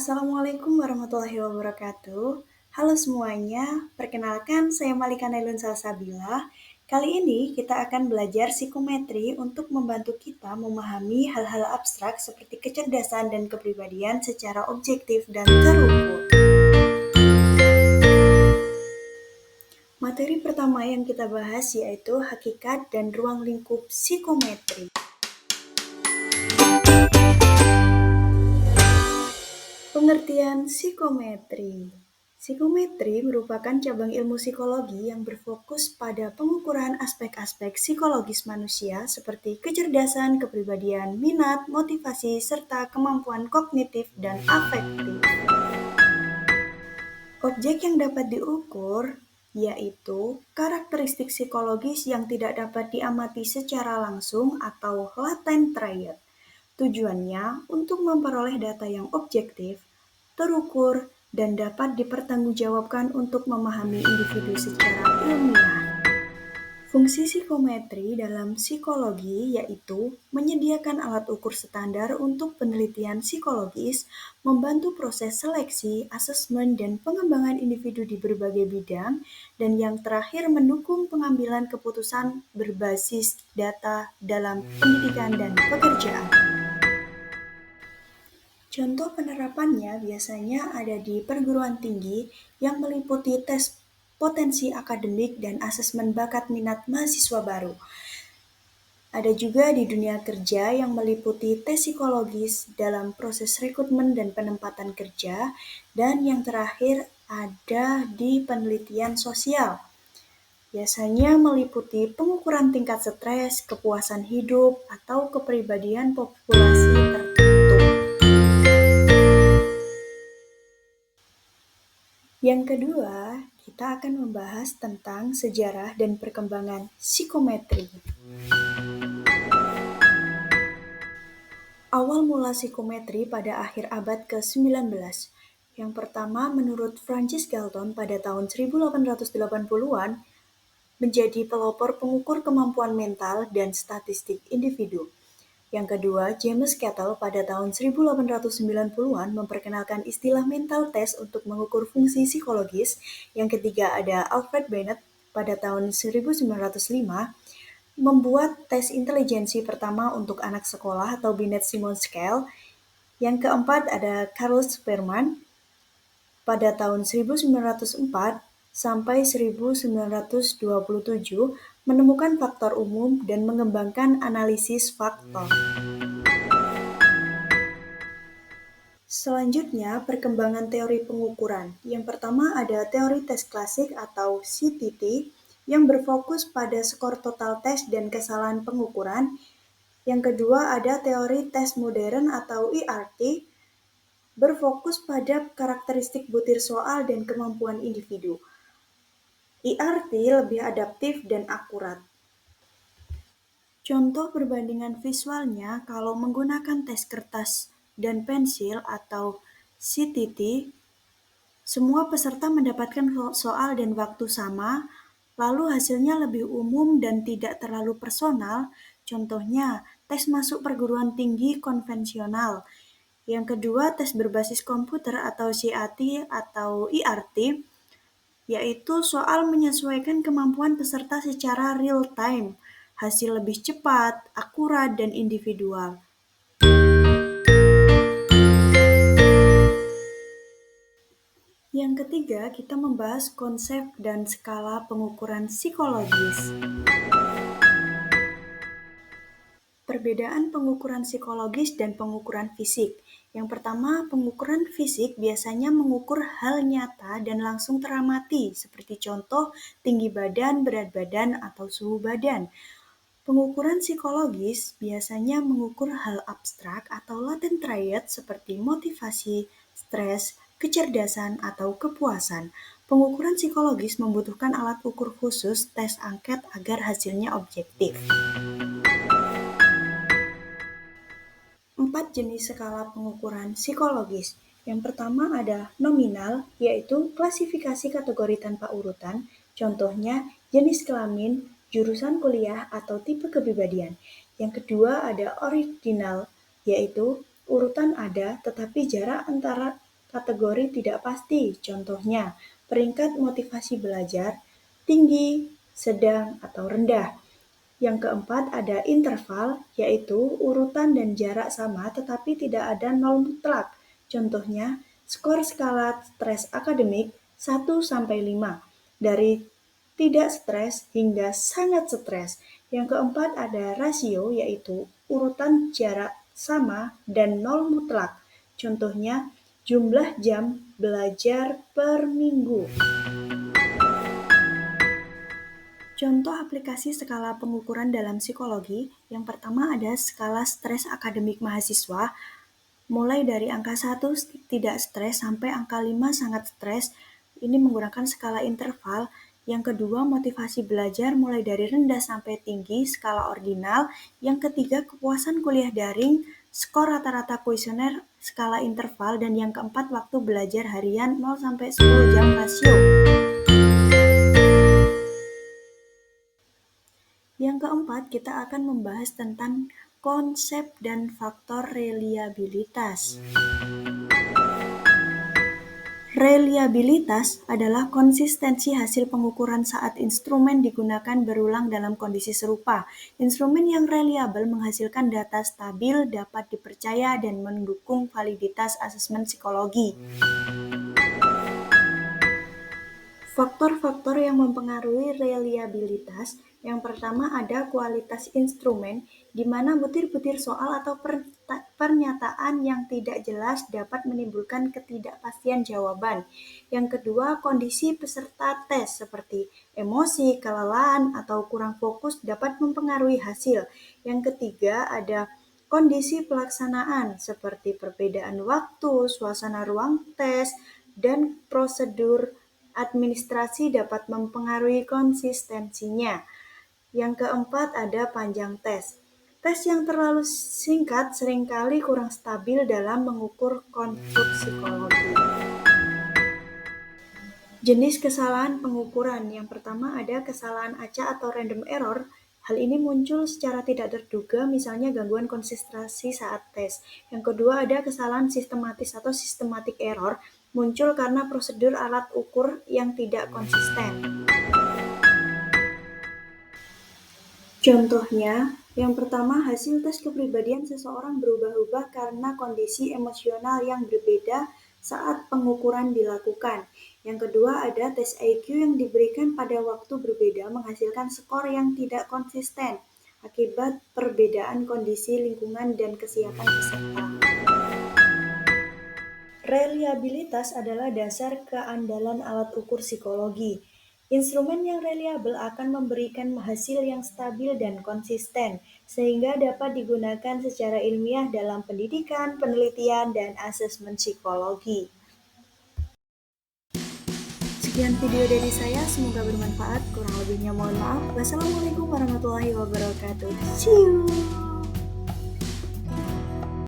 Assalamualaikum warahmatullahi wabarakatuh. Halo semuanya, perkenalkan saya Malika Nailun Salsabila. Kali ini kita akan belajar psikometri untuk membantu kita memahami hal-hal abstrak seperti kecerdasan dan kepribadian secara objektif dan terukur. Materi pertama yang kita bahas yaitu hakikat dan ruang lingkup psikometri. Pengertian psikometri. Psikometri merupakan cabang ilmu psikologi yang berfokus pada pengukuran aspek-aspek psikologis manusia seperti kecerdasan, kepribadian, minat, motivasi, serta kemampuan kognitif dan afektif. Objek yang dapat diukur yaitu karakteristik psikologis yang tidak dapat diamati secara langsung atau latent trait. Tujuannya untuk memperoleh data yang objektif, terukur, dan dapat dipertanggungjawabkan untuk memahami individu secara ilmiah. Fungsi psikometri dalam psikologi yaitu menyediakan alat ukur standar untuk penelitian psikologis, membantu proses seleksi, asesmen, dan pengembangan individu di berbagai bidang, dan yang terakhir mendukung pengambilan keputusan berbasis data dalam pendidikan dan pekerjaan. Contoh penerapannya biasanya ada di perguruan tinggi yang meliputi tes potensi akademik dan asesmen bakat minat mahasiswa baru. Ada juga di dunia kerja yang meliputi tes psikologis dalam proses rekrutmen dan penempatan kerja, dan yang terakhir ada di penelitian sosial. Biasanya meliputi pengukuran tingkat stres, kepuasan hidup, atau kepribadian populasi tertentu. Yang kedua, kita akan membahas tentang sejarah dan perkembangan psikometri. Awal mula psikometri pada akhir abad ke-19. Yang pertama, menurut Francis Galton pada tahun 1880-an, menjadi pelopor pengukur kemampuan mental dan statistik individu. Yang kedua, James Cattell pada tahun 1890-an memperkenalkan istilah mental test untuk mengukur fungsi psikologis. Yang ketiga ada Alfred Binet pada tahun 1905 membuat tes intelijensi pertama untuk anak sekolah atau Binet-Simon Scale. Yang keempat ada Carl Sperman pada tahun 1904 sampai 1927 menemukan faktor umum dan mengembangkan analisis faktor. Selanjutnya, perkembangan teori pengukuran. Yang pertama ada teori tes klasik atau CTT yang berfokus pada skor total tes dan kesalahan pengukuran. Yang kedua ada teori tes modern atau ERT berfokus pada karakteristik butir soal dan kemampuan individu. ERT lebih adaptif dan akurat. Contoh perbandingan visualnya kalau menggunakan tes kertas dan pensil atau CTT, semua peserta mendapatkan soal dan waktu sama, lalu hasilnya lebih umum dan tidak terlalu personal. Contohnya, tes masuk perguruan tinggi konvensional. Yang kedua, tes berbasis komputer atau CAT atau ERT, yaitu soal menyesuaikan kemampuan peserta secara real time, hasil lebih cepat, akurat, dan individual. Yang ketiga, kita membahas konsep dan skala pengukuran psikologis. Perbedaan pengukuran psikologis dan pengukuran fisik. Yang pertama, pengukuran fisik biasanya mengukur hal nyata dan langsung teramati, seperti contoh tinggi badan, berat badan, atau suhu badan. Pengukuran psikologis biasanya mengukur hal abstrak atau latent trait seperti motivasi, stres, kecerdasan, atau kepuasan. Pengukuran psikologis membutuhkan alat ukur khusus, tes angket agar hasilnya objektif. 4 jenis skala pengukuran psikologis. Yang pertama ada nominal, yaitu klasifikasi kategori tanpa urutan, contohnya jenis kelamin, jurusan kuliah, atau tipe kepribadian. Yang kedua ada ordinal, yaitu urutan ada tetapi jarak antara kategori tidak pasti, contohnya peringkat motivasi belajar, tinggi, sedang, atau rendah. Yang keempat ada interval, yaitu urutan dan jarak sama tetapi tidak ada nol mutlak. Contohnya, skor skala stres akademik 1-5, dari tidak stres hingga sangat stres. Yang keempat ada rasio, yaitu urutan jarak sama dan nol mutlak. Contohnya, jumlah jam belajar per minggu. Contoh aplikasi skala pengukuran dalam psikologi, yang pertama ada skala stres akademik mahasiswa, mulai dari angka 1 tidak stres sampai angka 5 sangat stres, ini menggunakan skala interval. Yang kedua motivasi belajar mulai dari rendah sampai tinggi, skala ordinal. Yang ketiga kepuasan kuliah daring, skor rata-rata kuesioner, skala interval. Dan yang keempat waktu belajar harian 0-10 jam rasio. Yang keempat, kita akan membahas tentang konsep dan faktor reliabilitas. Reliabilitas adalah konsistensi hasil pengukuran saat instrumen digunakan berulang dalam kondisi serupa. Instrumen yang reliabel menghasilkan data stabil, dapat dipercaya, dan mendukung validitas asesmen psikologi. Faktor-faktor yang mempengaruhi reliabilitas, yang pertama ada kualitas instrumen, di mana butir-butir soal atau pernyataan yang tidak jelas dapat menimbulkan ketidakpastian jawaban. Yang kedua, kondisi peserta tes seperti emosi, kelelahan, atau kurang fokus dapat mempengaruhi hasil. Yang ketiga, ada kondisi pelaksanaan seperti perbedaan waktu, suasana ruang tes, dan prosedur administrasi dapat mempengaruhi konsistensinya. Yang keempat ada panjang tes. Tes yang terlalu singkat seringkali kurang stabil dalam mengukur konstruk psikologi. Jenis kesalahan pengukuran. Yang pertama ada kesalahan acak atau random error. Hal ini muncul secara tidak terduga, misalnya gangguan konsentrasi saat tes. Yang kedua ada kesalahan sistematis atau systematic error, muncul karena prosedur alat ukur yang tidak konsisten. Contohnya, yang pertama hasil tes kepribadian seseorang berubah-ubah karena kondisi emosional yang berbeda saat pengukuran dilakukan. Yang kedua ada tes IQ yang diberikan pada waktu berbeda menghasilkan skor yang tidak konsisten akibat perbedaan kondisi lingkungan dan kesiapan peserta. Reliabilitas adalah dasar keandalan alat ukur psikologi. Instrumen yang reliabel akan memberikan hasil yang stabil dan konsisten, sehingga dapat digunakan secara ilmiah dalam pendidikan, penelitian, dan asesmen psikologi. Sekian video dari saya, semoga bermanfaat. Kurang lebihnya mohon maaf. Wassalamualaikum warahmatullahi wabarakatuh. See you!